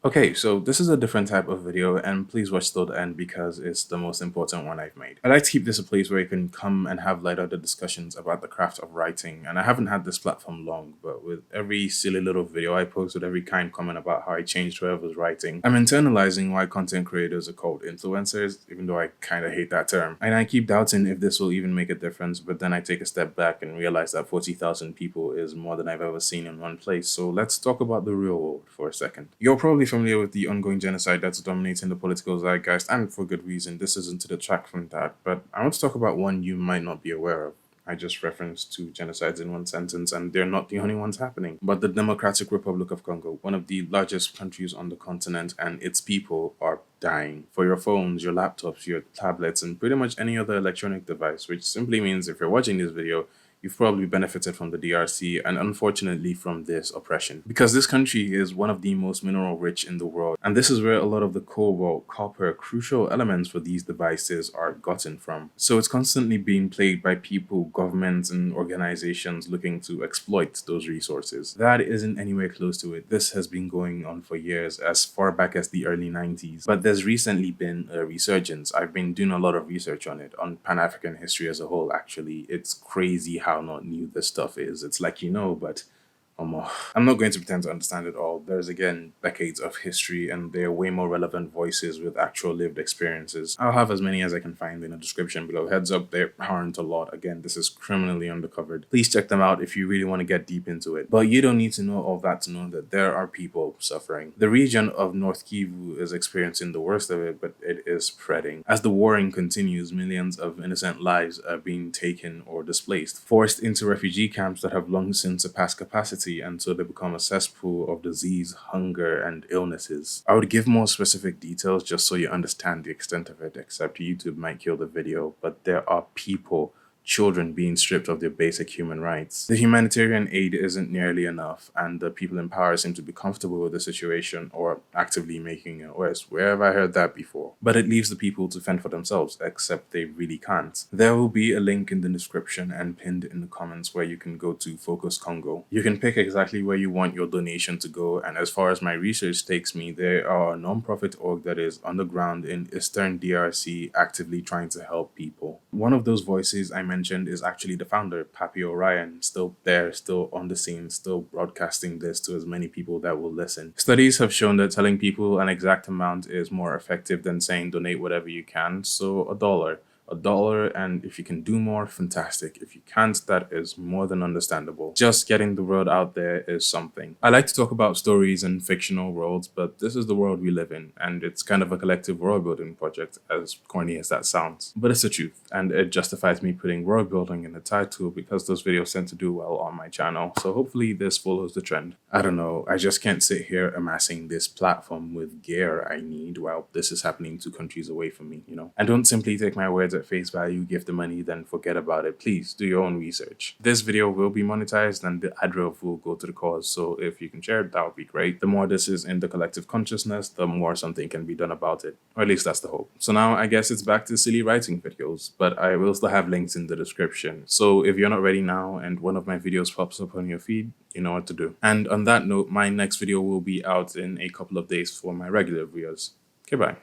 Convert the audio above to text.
Okay, so this is a different type of video, and please watch till the end because it's the most important one I've made. I like to keep this a place where you can come and have lighthearted discussions about the craft of writing, and I haven't had this platform long, but with every silly little video I post, with every kind comment about how I changed whoever's writing, I'm internalizing why content creators are called influencers, even though I kind of hate that term. And I keep doubting if this will even make a difference, but then I take a step back and realize that 40,000 people is more than I've ever seen in one place. So let's talk about the real world for a second. You're probably familiar with the ongoing genocide that's dominating the political zeitgeist, and for good reason. This isn't to detract from that, but I want to talk about one you might not be aware of. I just referenced two genocides in one sentence, and they're not the only ones happening. But the Democratic Republic of Congo, one of the largest countries on the continent, and its people are dying. For your phones, your laptops, your tablets, and pretty much any other electronic device, which simply means if you're watching this video, you've probably benefited from the DRC and unfortunately from this oppression. Because this country is one of the most mineral rich in the world, and this is where a lot of the cobalt, copper, crucial elements for these devices are gotten from. So it's constantly being played by people, governments, and organizations looking to exploit those resources. That isn't anywhere close to it. This has been going on for years, as far back as the early 90s. But there's recently been a resurgence. I've been doing a lot of research on it, on Pan-African history as a whole, actually. It's crazy how not new this stuff is. It's like, but I'm not going to pretend to understand it all. There's again decades of history, and they're way more relevant voices with actual lived experiences. I'll have as many as I can find in the description below. Heads up, there aren't a lot. Again, this is criminally undercovered. Please check them out if you really want to get deep into it. But you don't need to know all that to know that there are people suffering. The region of North Kivu is experiencing the worst of it, but it is spreading. As the warring continues, millions of innocent lives are being taken or displaced, forced into refugee camps that have long since surpassed capacity, and so they become a cesspool of disease, hunger, and illnesses. I would give more specific details just so you understand the extent of it, except YouTube might kill the video, but there are people, children being stripped of their basic human rights. The humanitarian aid isn't nearly enough, and the people in power seem to be comfortable with the situation or actively making it worse. Where have I heard that before? But it leaves the people to fend for themselves, except they really can't. There will be a link in the description and pinned in the comments where you can go to Focus Congo. You can pick exactly where you want your donation to go, and as far as my research takes me, there are a non-profit org that is on the ground in Eastern DRC actively trying to help people. One of those voices I mentioned is actually the founder, Papi Orion, still there, still on the scene, still broadcasting this to as many people that will listen. Studies have shown that telling people an exact amount is more effective than saying donate whatever you can, so $1, and if you can do more, fantastic. If you can't, that is more than understandable. Just getting the word out there is something. I like to talk about stories and fictional worlds, but this is the world we live in, and it's kind of a collective world building project, as corny as that sounds. But it's the truth, and it justifies me putting world building in the title because those videos tend to do well on my channel, so hopefully this follows the trend. I don't know, I just can't sit here amassing this platform with gear I need while this is happening 2 countries away from me, And don't simply take my words at face value, give the money, then forget about it. Please do your own research. This video will be monetized and the ad rev will go to the cause, so if you can share it, that would be great. The more this is in the collective consciousness, the more something can be done about it, or at least that's the hope. So now I guess it's back to silly writing videos, but I will still have links in the description. So if you're not ready now and one of my videos pops up on your feed, you know what to do. And on that note, my next video will be out in a couple of days for my regular viewers. Okay, bye.